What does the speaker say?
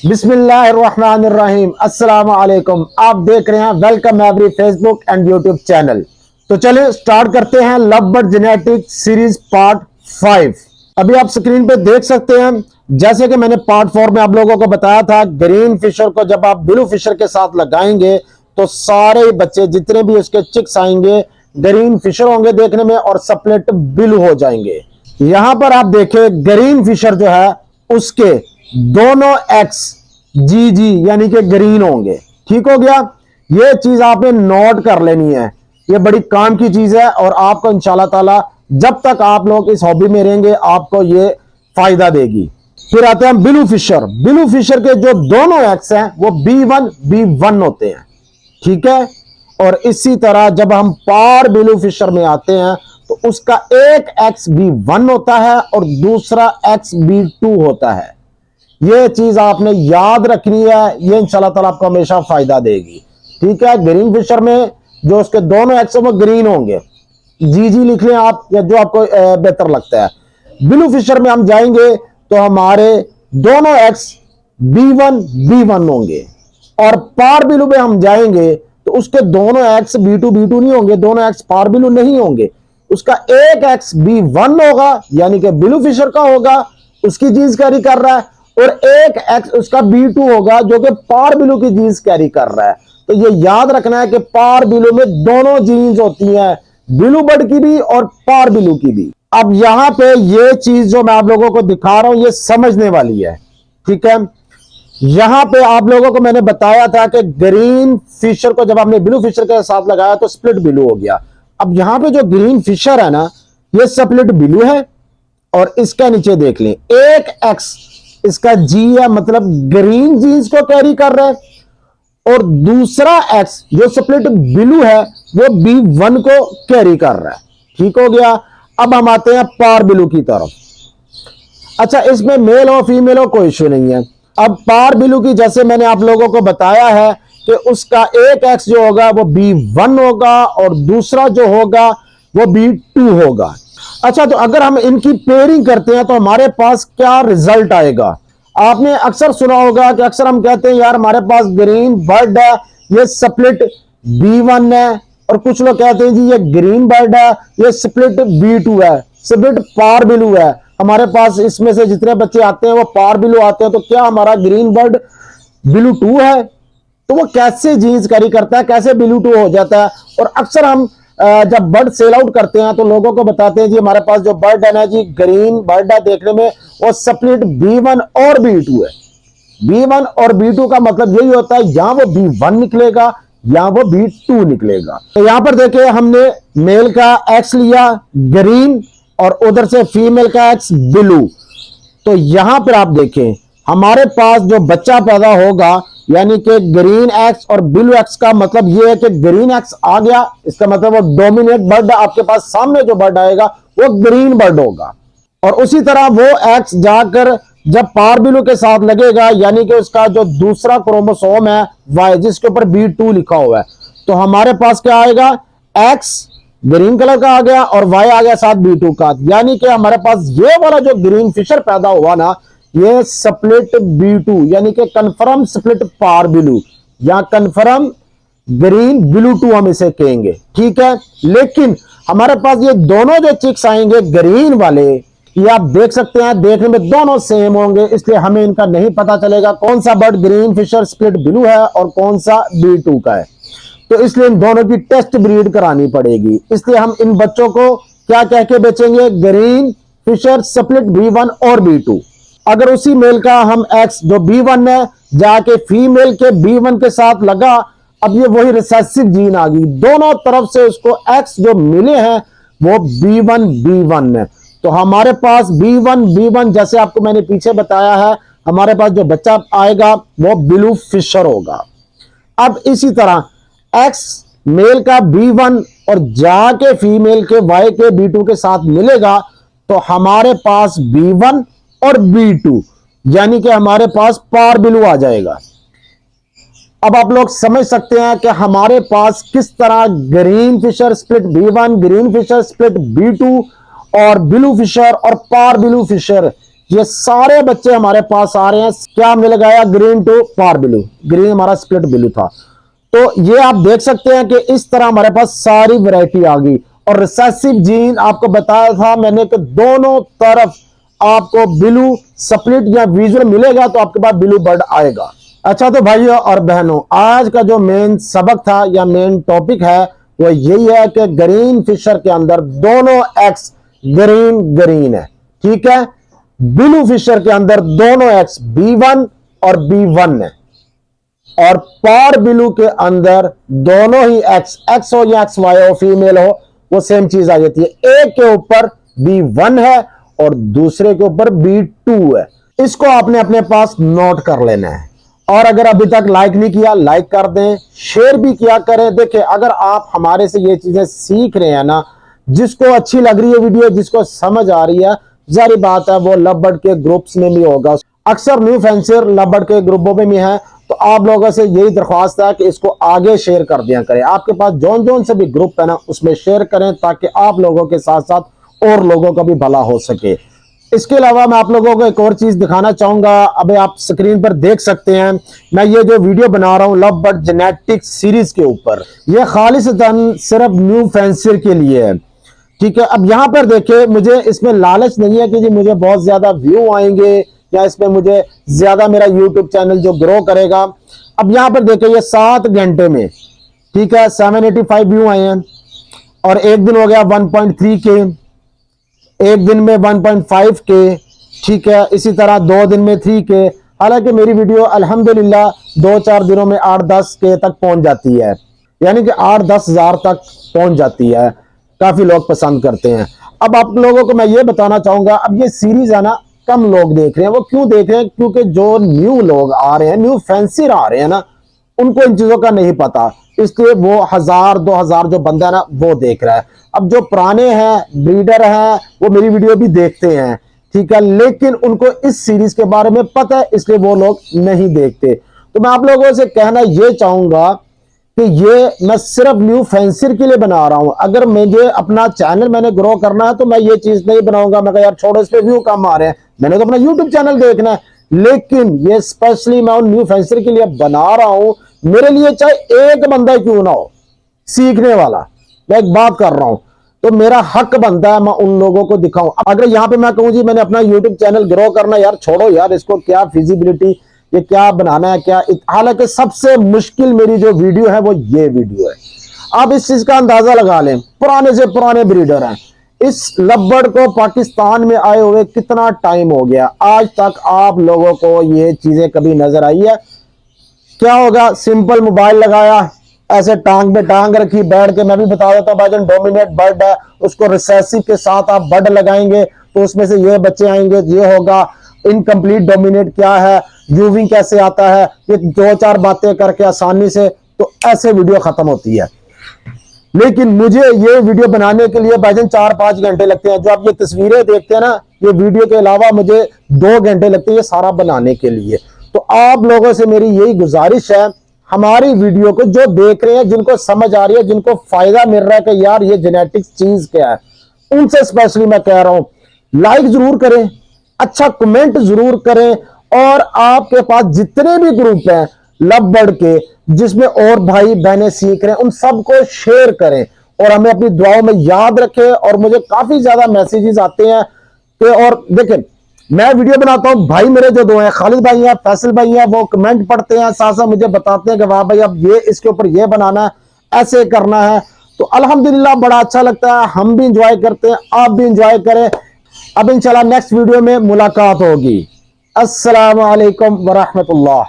बिस्मिल्लाहिर्रहमानिर्रहीम। अस्सलाम वालेकुम। आप देख रहे हैं welcome every Facebook and YouTube channel. तो चलिए स्टार्ट करते हैं love bird genetic series part 5। अभी आप स्क्रीन पे देख सकते हैं, जैसे कि मैंने पार्ट 4 में आप लोगों को बताया था, ग्रीन फिशर को जब आप ब्लू फिशर के साथ लगाएंगे तो सारे बच्चे जितने भी उसके चिक्स आएंगे ग्रीन फिशर होंगे देखने में और सप्लिट ब्लू हो जाएंगे। यहां पर आप देखें ग्रीन फिशर जो है उसके दोनों एक्स जी यानी कि ग्रीन होंगे। ठीक हो गया। ये चीज आपने नोट कर लेनी है, ये बड़ी काम की चीज है और आपको इंशाल्लाह ताला जब तक आप लोग इस हॉबी में रहेंगे आपको ये फायदा देगी। फिर आते हैं ब्लू फिशर। ब्लू फिशर के जो दोनों एक्स हैं वो B1 होते हैं। ठीक है। और इसी तरह जब हम पार ब्लू फिशर में आते हैं तो उसका एक एक्स B1 होता है और दूसरा एक्स B2 होता है। ये चीज आपने याद रखनी है, ये इंशाल्लाह ताला आपको हमेशा फायदा देगी। ठीक है। ग्रीन फिशर में जो उसके दोनों एक्स वो ग्रीन होंगे, जी लिख लें आप या जो आपको बेहतर लगता है। ब्लू फिशर में हम जाएंगे तो हमारे दोनों एक्स B1 होंगे और पार ब्लू में हम जाएंगे तो उसके दोनों एक्स B2 नहीं होंगे, दोनों एक्स पार ब्लू नहीं होंगे। उसका एक एक्स B1 होगा यानी कि ब्लू फिशर का होगा, उसकी चीज कैरी कर रहा है, और एक एक्स उसका B2 होगा जो कि पार ब्लू की जीन्स कैरी कर रहा है। तो ये याद रखना है कि पार ब्लू में दोनों जीन्स होती हैं, ब्लू बर्ड की भी और पार ब्लू की भी। अब यहां पे ये चीज जो मैं आप लोगों को दिखा रहा हूं ये समझने वाली है। ठीक है। यहां पे आप लोगों को मैंने बताया था कि ग्रीन फिशर को जब आपने ब्लू फिशर के साथ लगाया तो स्प्लिट ब्लू हो गया। अब यहां पे जो ग्रीन फिशर है ना ये स्प्लिट ब्लू है और इसका नीचे देख लें एक एक्स इसका जी है, मतलब ग्रीन जीन्स को कैरी कर रहा है और दूसरा एक्स जो स्प्लिट ब्लू है वो B1 को कैरी कर रहा है। ठीक हो गया। अब हम आते हैं पार ब्लू की तरफ। अच्छा, इसमें मेल हो फीमेल हो कोई इश्यू नहीं है। अब पार ब्लू की जैसे मैंने आप लोगों को बताया है कि उसका एक एक्स जो होगा वो B1 होगा और दूसरा जो होगा वो B2 होगा। अच्छा, तो अगर हम इनकी पेयरिंग करते हैं तो हमारे पास क्या रिजल्ट आएगा। आपने अक्सर सुना होगा कि अक्सर हम कहते हैं यार हमारे पास ग्रीन बर्ड है, ये स्प्लिट B1 है, और कुछ लोग कहते हैं जी ये ग्रीन बर्ड है, ये स्प्लिट B2 है, स्प्लिट पार ब्लू है। हमारे पास इसमें से जितने बच्चे आते हैं वो पार ब्लू आते हैं, तो क्या हमारा ग्रीन बर्ड ब्लू 2 है? तो वो कैसे जीन्स कैरी करता है, कैसे ब्लू 2 हो जाता है? और अक्सर हम जब बर्ड सेल आउट करते हैं तो लोगों को बताते हैं जी हमारे पास जो बर्ड है ना जी ग्रीन बर्ड है देखने में, वो स्प्लिट B1 और B2 है। B1 और B2 का मतलब यही होता है या वो B1 निकलेगा या वो B2 निकलेगा। तो यहां पर देखिए हमने मेल का एक्स लिया ग्रीन और उधर से फीमेल का एक्स ब्लू। तो यहां पर आप देखें हमारे पास जो बच्चा पैदा होगा यानी कि ग्रीन एक्स और ब्लू एक्स का मतलब यह है कि ग्रीन एक्स आ गया, इसका मतलब वो डोमिनेट बर्ड, आपके पास सामने जो बर्ड आएगा वो ग्रीन बर्ड होगा। और उसी तरह वो एक्स जाकर जब पार ब्लू के साथ लगेगा यानी कि उसका जो दूसरा क्रोमोसोम है वाई जिसके ऊपर B2 लिखा हुआ है, तो हमारे पास क्या आएगा, एक्स ग्रीन कलर का आ गया और वाई आ गया साथ B2 का। यानी कि हमारे पास ये वाला जो ग्रीन फिशर पैदा हुआ ना ये स्प्लिट B2 यानी कि कंफर्म स्प्लिट पार ब्लू या कंफर्म ग्रीन ब्लू 2 हम इसे कहेंगे। ठीक है। लेकिन हमारे पास ये दोनों जो चिक्स आएंगे ग्रीन वाले, ये आप देख सकते हैं देखने में दोनों सेम होंगे, इसलिए हमें इनका नहीं पता चलेगा कौन सा bird green fisher split blue है और कौन सा B2 का है। तो इसलिए इन दोनों की टेस्ट ब्रीड करानी पड़ेगी। इसलिए हम इन बच्चों को क्या कह के बेचेंगे, ग्रीन फिशर स्प्लिट B1 और B2। अगर उसी मेल का हम एक्स जो B1 है जाके फीमेल के B1 के साथ लगा, अब ये वही रिसेसिव जीन आ गई, दोनों तरफ से उसको एक्स जो मिले हैं वो B1 है। तो हमारे पास B1 जैसे आपको मैंने पीछे बताया है, हमारे पास जो बच्चा आएगा वो ब्लू फिशर होगा। अब इसी तरह एक्स मेल का B1 और जाके फीमेल के वाई के B2 के साथ मिलेगा तो हमारे पास B1 और B2 यानी कि हमारे पास पार ब्लू आ जाएगा। अब आप लोग समझ सकते हैं कि हमारे पास किस तरह green fisher split B1, green fisher split B2 और ब्लू फिशर और पार ब्लू फिशर ये सारे बच्चे हमारे पास आ रहे हैं। क्या मिल गया? ग्रीन टू पार ब्लू, ग्रीन हमारा स्प्लिट ब्लू था। तो ये आप देख सकते हैं कि इस तरह हमारे पास सारी वैरायटी आ गई। और रिसेसिव जीन आपको बताया था मैंने कि दोनों तरफ आपको ब्लू स्प्लिट या विजुअल मिलेगा तो आपके पास ब्लू बर्ड आएगा। अच्छा, तो भाइयों और बहनों, आज का जो मेन सबक था या मेन टॉपिक है वो यही है कि ग्रीन फिशर के अंदर दोनों एक्स ग्रीन ग्रीन है, ठीक है। ब्लू फिशर के अंदर दोनों एक्स B1 और B1 है, और पार ब्लू के अंदर दोनों ही एक्स हो या XY हो, फीमेल हो, वो सेम चीज आ जाती है। एक के ऊपर B1 है और दूसरे के ऊपर B2 है। इसको आपने अपने पास नोट कर लेना है। और अगर अभी तक लाइक नहीं किया, लाइक कर दें, शेयर भी किया करें। देखिए, अगर आप हमारे से ये चीजें सीख रहे हैं ना, जिसको अच्छी लग रही है वीडियो, जिसको समझ आ रही है, जारी बात है वो लवबर्ड के ग्रुप्स में भी होगा। अक्सर न्यू फैंसर लवबर्ड के ग्रुपों में भी है। तो आप लोगों से यही दरख्वास्त है कि इसको आगे शेयर कर दिया करें। आपके पास जौन जौन से भी ग्रुप है ना, उसमें शेयर करें ताकि आप लोगों के साथ साथ और लोगों का भी भला हो सके। इसके अलावा मैं आप लोगों को एक और चीज दिखाना चाहूंगा। अभी आप स्क्रीन पर देख सकते हैं, मैं ये जो वीडियो बना रहा हूं लवबर्ड जेनेटिक्स सीरीज के ऊपर, ये खालिसतन सिर्फ न्यू फैंसर के लिए है, ठीक है। अब यहां पर देखिए, मुझे इसमें लालच नहीं है कि जी मुझे बहुत ज्यादा व्यू आएंगे या इसमें मुझे ज्यादा मेरा यूट्यूब चैनल जो ग्रो करेगा। अब यहां पर देखिए, ये 7 घंटे में, ठीक है, 785 व्यू आए हैं। और एक दिन हो गया 1.3 के, एक दिन में 1.5 के, ठीक है। इसी तरह 2 दिन में 3 के। हालांकि मेरी वीडियो अल्हम्दुलिल्लाह 2-4 दिनों में 8-10 के तक पहुंच जाती है, यानी कि 8-10 हजार तक पहुंच जाती है। काफी लोग पसंद करते हैं। अब आप लोगों को मैं ये बताना चाहूंगा, अब ये सीरीज है ना, कम लोग देख रहे हैं। वो क्यों देख रहे हैं? क्योंकि जो न्यू लोग आ रहे हैं, न्यू फैंसर आ रहे हैं ना, उनको इन चीजों का नहीं पता, इसलिए वो 1000-2000 जो बंदा है ना, वो देख रहा है। अब जो पुराने हैं, ब्रीडर हैं, वो मेरी वीडियो भी देखते हैं, ठीक है, लेकिन उनको इस सीरीज के बारे में पता है, इसलिए वो लोग नहीं देखते। तो मैं आप लोगों से कहना ये चाहूंगा कि ये मैं सिर्फ न्यू फैंसर के लिए बना रहा हूं। अगर मुझे अपना चैनल मैंने ग्रो करना है तो मैं ये चीज नहीं बनाऊंगा। मैं यार छोड़ो, इस पे व्यू कम आ रहे हैं, मैंने तो अपना यूट्यूब चैनल देखना है। लेकिन ये स्पेशली मैं न्यू फैंसर के लिए बना रहा हूं। मेरे लिए चाहे एक बंदा क्यों ना हो सीखने वाला, मैं एक बात कर रहा हूं, तो मेरा हक बनता है मैं उन लोगों को दिखाऊं। अगर यहां पे मैं कहूं जी मैंने अपना यूट्यूब चैनल ग्रो करना, यार छोड़ो यार, इसको क्या फिजिबिलिटी, ये क्या बनाना है क्या। हालांकि सबसे मुश्किल मेरी जो वीडियो है वो ये वीडियो है। आप इस चीज का अंदाजा लगा लें, पुराने से पुराने ब्रीडर हैं। इस लवबर्ड को पाकिस्तान में आए हुए कितना टाइम हो गया, आज तक आप लोगों को ये चीजें कभी नजर आई है? क्या होगा, सिंपल मोबाइल लगाया, ऐसे टांग पे टांग रखी, बैठ के, मैं भी बता देता हूँ भाईजान, डोमिनेट बर्ड है, उसको रिसेसिव के साथ आप बर्ड लगाएंगे तो उसमें से ये बच्चे आएंगे, ये होगा। इनकम्प्लीट डोमिनेट क्या है, यूविंग कैसे आता है, ये 2-4 बातें करके आसानी से, तो ऐसे वीडियो खत्म होती है। लेकिन मुझे ये वीडियो बनाने के लिए भाईजान 4-5 घंटे लगते हैं। जो आप ये तस्वीरें देखते हैं ना, ये वीडियो के अलावा मुझे 2 घंटे लगते हैं ये सारा बनाने के लिए। तो आप लोगों से मेरी यही गुजारिश है, हमारी वीडियो को जो देख रहे हैं, जिनको समझ आ रही है, जिनको फायदा मिल रहा है कि यार ये जेनेटिक्स चीज क्या है, उनसे स्पेशली मैं कह रहा हूं, लाइक जरूर करें, अच्छा कमेंट जरूर करें। और आपके पास जितने भी ग्रुप हैं लवबर्ड के, जिसमें और भाई बहनें सीख रहे हैं, उन सबको शेयर करें और हमें अपनी दुआओं में याद रखें। और मुझे काफी ज्यादा मैसेजेस आते हैं कि, और देखें, मैं वीडियो बनाता हूं, भाई मेरे जो 2 हैं, खालिद भाई हैं, फैसल भाई हैं, वो कमेंट पढ़ते हैं, साथ साथ मुझे बताते हैं कि वाह भाई अब ये इसके ऊपर ये बनाना है, ऐसे करना है। तो अल्हम्दुलिल्लाह बड़ा अच्छा लगता है, हम भी इंजॉय करते हैं, आप भी इंजॉय करें। अब इंशाल्लाह नेक्स्ट वीडियो में मुलाकात होगी। अस्सलाम वालेकुम वरहमतुल्लाह।